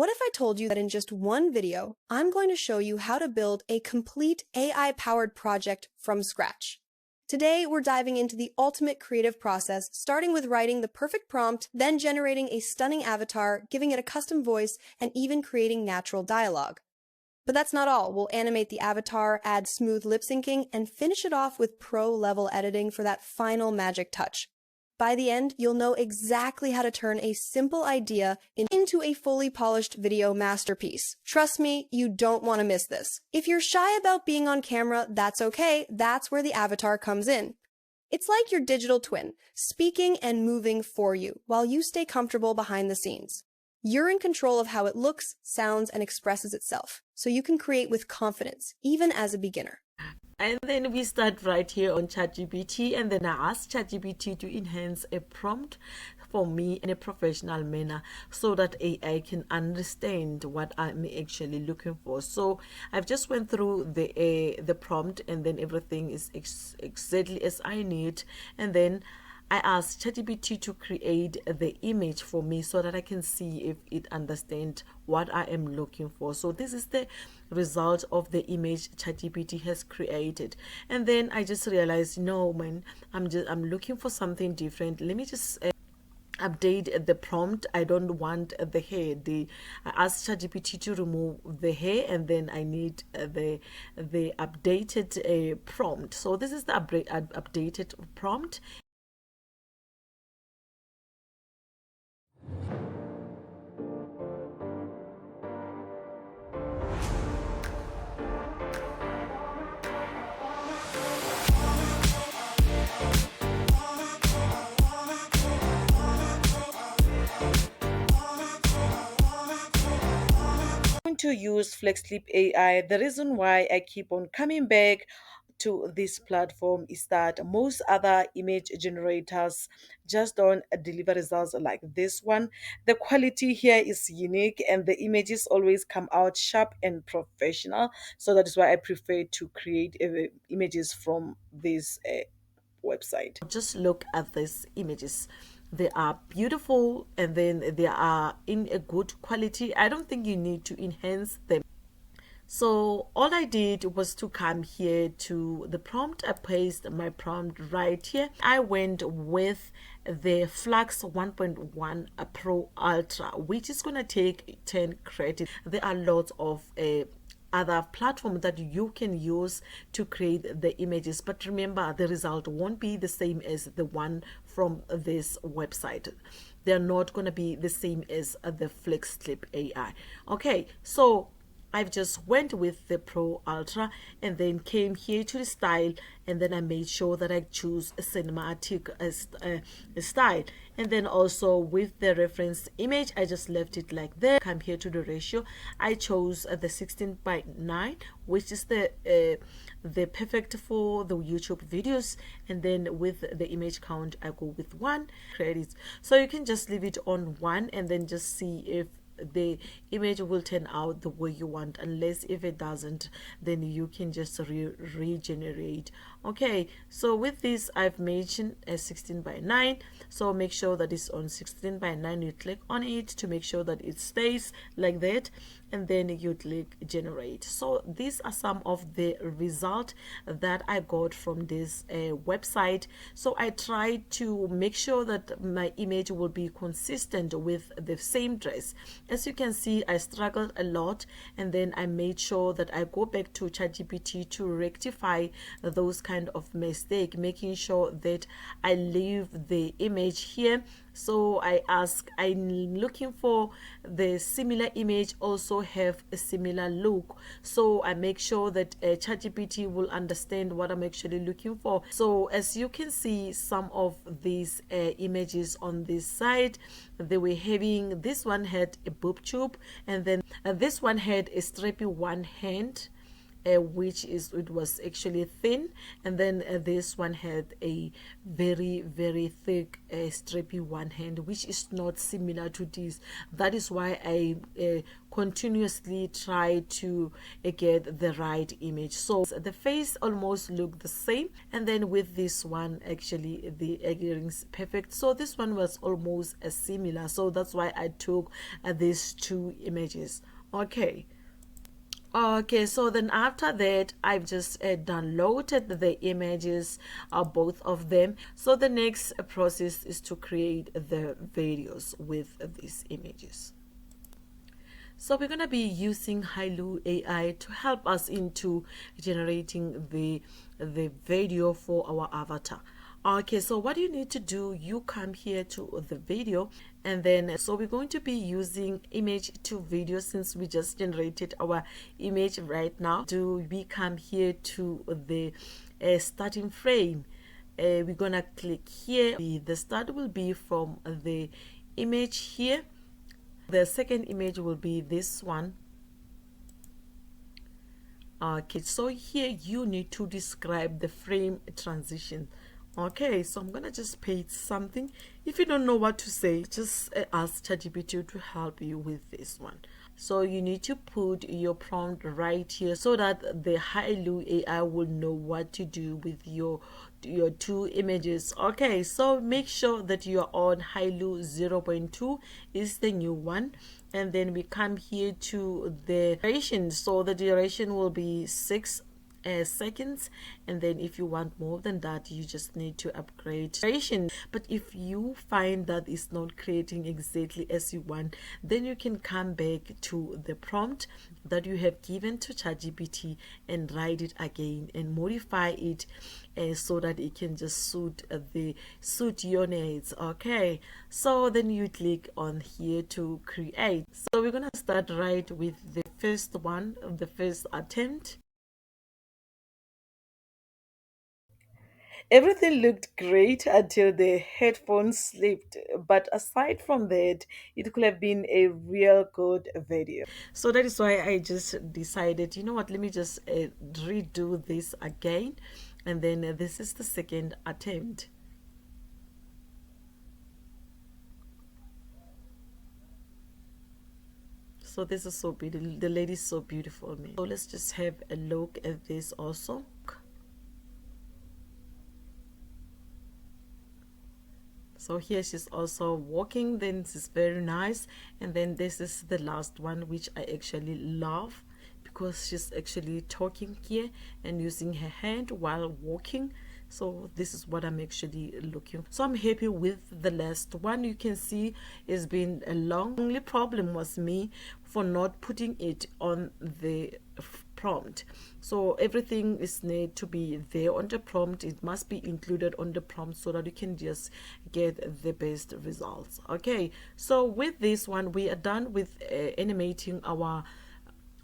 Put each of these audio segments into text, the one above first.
What if I told you that in just one video, I'm going to show you how to build a complete AI-powered project from scratch? Today, we're diving into the ultimate creative process, starting with writing the perfect prompt, then generating a stunning avatar, giving it a custom voice, and even creating natural dialogue. But that's not all. We'll animate the avatar, add smooth lip syncing, and finish it off with pro-level editing for that final magic touch. By the end, you'll know exactly how to turn a simple idea into a fully polished video masterpiece. Trust me, you don't want to miss this. If you're shy about being on camera, that's okay. That's where the avatar comes in. It's like your digital twin, speaking and moving for you, while you stay comfortable behind the scenes. You're in control of how it looks, sounds, and expresses itself, so you can create with confidence, even as a beginner. And then we start right here on ChatGPT, and then I ask ChatGPT to enhance a prompt for me in a professional manner so that AI can understand what I'm actually looking for. So I've just went through the prompt, and then everything is exactly as I need. And then I asked ChatGPT to create the image for me so that I can see if it understands what I am looking for. So this is the result of the image ChatGPT has created. And then I just realized, no man, I'm looking for something different. Let me just update the prompt. I don't want the hair. I asked ChatGPT to remove the hair, and then I need the updated prompt. So this is the updated prompt. To use FlexClip AI. The reason why I keep on coming back to this platform is that most other image generators just don't deliver results like this one. The quality here is unique, and the images always come out sharp and professional. So that is why I prefer to create images from this website. Just look at these images. They are beautiful, and then they are in a good quality. I don't think you need to enhance them. So all I did was to come here to the prompt. I pasted my prompt right here. I went with the Flux 1.1 Pro Ultra, which is going to take 10 credits. There are lots of other platforms that you can use to create the images, but remember, the result won't be the same as the one from this website. They're not going to be the same as the FlexClip AI. Okay, so I've just went with the Pro Ultra, and then came here to the style, and then I made sure that I choose a cinematic style. And then also with the reference image, I just left it like that. Come here to the ratio. I chose the 16:9, which is the perfect for the YouTube videos. And then with the image count, I go with 1 credits. So you can just leave it on 1 and then just see if the image will turn out the way you want. Unless if it doesn't, then you can just regenerate. Okay, so with this, I've mentioned a 16:9, so make sure that it's on 16:9. You click on it to make sure that it stays like that, and then you click generate. So these are some of the results that I got from this website. So I tried to make sure that my image will be consistent with the same dress. As you can see, I struggled a lot, and then I made sure that I go back to ChatGPT to rectify those kind of mistake, making sure that I leave the image here. So I ask, I'm looking for the similar image also have a similar look, so I make sure that ChatGPT will understand what I'm actually looking for. So as you can see, some of these images on this side, they were having, this one had a boob tube, and then this one had a strappy one hand, which is, it was actually thin, and then this one had a very very thick stripy one hand, which is not similar to this. That is why I continuously try to get the right image. So the face almost looked the same, and then with this one actually the earrings perfect. So this one was almost similar, so that's why I took these two images. Okay, so then after that, I've just downloaded the images, both of them. So the next process is to create the videos with these images. So we're going to be using Hailuo AI to help us into generating the video for our avatar. Okay, so what you need to do, you come here to the video, and then so we're going to be using image to video. Since we just generated our image right now, do we come here to the starting frame? We're gonna click here. The start will be from the image here. The second image will be this one. Okay, so here you need to describe the frame transition. Okay, so I'm gonna just paste something. If you don't know what to say, just ask ChatGPT to help you with this one. So you need to put your prompt right here so that the Hailuo AI will know what to do with your two images. Okay, so make sure that you're on Hailuo 0.2 is the new one, and then we come here to the duration. So the duration will be 6 seconds, and then if you want more than that, you just need to upgrade duration. But if you find that it's not creating exactly as you want, then you can come back to the prompt that you have given to ChatGPT and write it again and modify it so that it can just suit your needs. Okay, so then you click on here to create. So we're gonna start right with the first one, the first attempt. Everything looked great until the headphones slipped, but aside from that, it could have been a real good video. So that is why I just decided, you know what, let me just redo this again, and then this is the second attempt. So this is so beautiful. The lady is so beautiful, man. So let's just have a look at this also. So here she's also walking, then this is very nice, and then this is the last one, which I actually love because she's actually talking here and using her hand while walking. So this is what I'm actually looking. So I'm happy with the last one. You can see it's been a long. Only problem was me for not putting it on the prompt. So everything is need to be there on the prompt. It must be included on the prompt so that you can just get the best results. Okay, so with this one we are done with animating our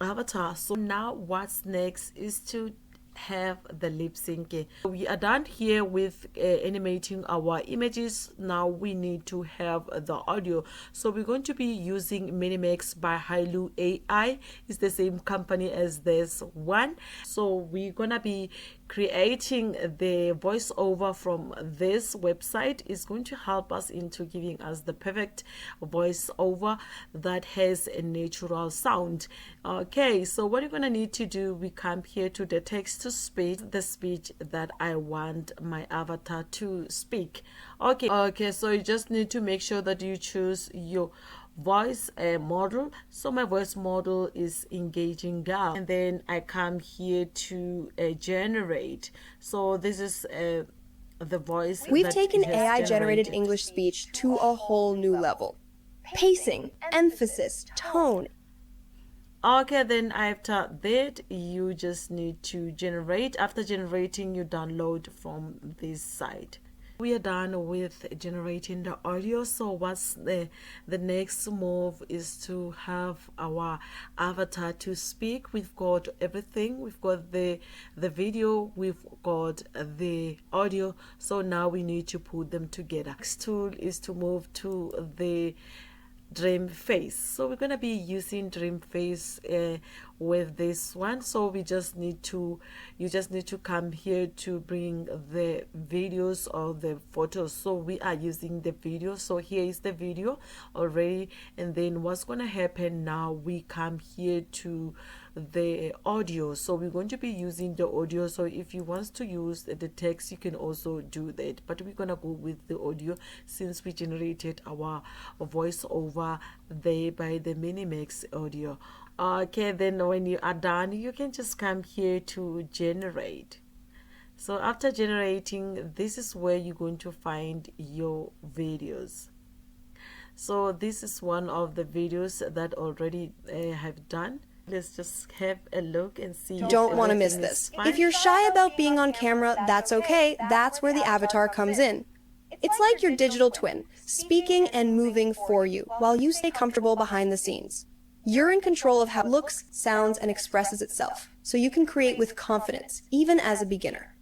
avatar. So now what's next is to have the lip syncing. We are done here with animating our images. Now we need to have the audio. So we're going to be using Minimax by Hailuo AI. It's the same company as this one. So we're gonna be creating the voiceover from this website. Is going to help us into giving us the perfect voiceover that has a natural sound. Okay, so what you're gonna need to do, we come here to the text to speech, the speech that I want my avatar to speak. Okay, so you just need to make sure that you choose your voice model. So my voice model is engaging girl, and then I come here to generate. So this is the voice We've that taken it has AI generated generated. English speech to a whole new level. Pacing, emphasis, tone. Okay, then after that you just need to generate. After generating, you download from this site. We are done with generating the audio. So what's the next move is to have our avatar to speak. We've got everything. We've got the video, we've got the audio. So now we need to put them together. Next tool is to move to the DreamFace. So we're going to be using DreamFace with this one. So we just need to, you just need to come here to bring the videos or the photos. So we are using the video, so here is the video already. And then what's going to happen now, we come here to the audio. So we're going to be using the audio. So if you want to use the text, you can also do that, but we're gonna go with the audio since we generated our voiceover there by the Minimax audio. Okay, then when you are done, you can just come here to generate. So after generating, this is where you're going to find your videos. So this is one of the videos that already have done. Let's just have a look and see. Don't want to miss this. If you're shy about being on camera, that's okay. That's where the avatar comes in. It's like your digital twin, speaking and moving for you while you stay comfortable behind the scenes. You're in control of how it looks, sounds, and expresses itself, so you can create with confidence, even as a beginner.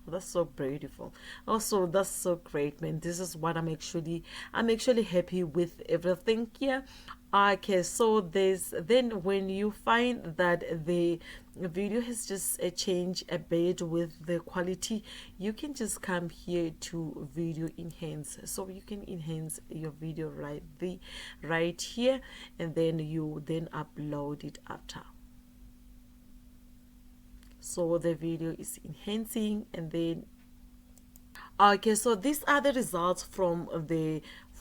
That's so beautiful. Also, that's so great, man. This is what I'm actually happy with everything here. Okay, so there's, then when you find that the video has just changed a bit with the quality, you can just come here to video enhance. So you can enhance your video right here, and then you then upload it after. So the video is enhancing, and then okay, so these are the results from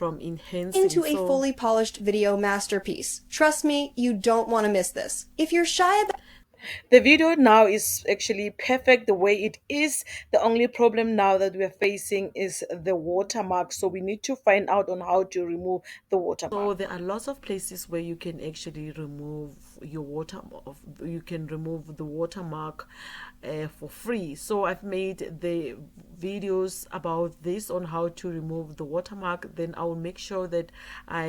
enhancing. Into a fully polished video masterpiece. Trust me, you don't want to miss this. If you're shy about The video now is actually perfect the way it is. The only problem now that we are facing is the watermark. So we need to find out on how to remove the watermark. So there are lots of places where you can actually remove your you can remove the watermark for free. So I've made the videos about this on how to remove the watermark. Then I will make sure that I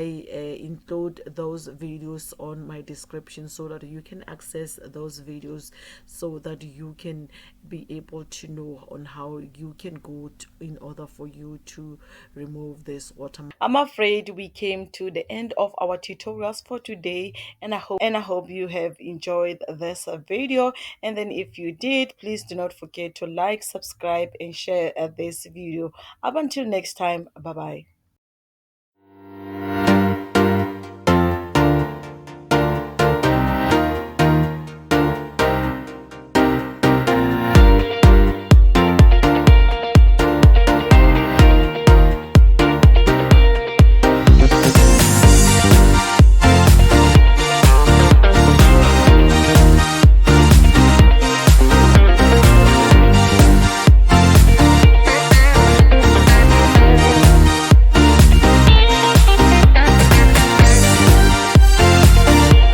include those videos on my description so that you can access those videos, so that you can be able to know on how you can go in order for you to remove this watermark. I'm afraid we came to the end of our tutorials for today, and I hope you have enjoyed this video. And then if you did, please do not forget to like, subscribe, and share this video. Up until next time, bye bye.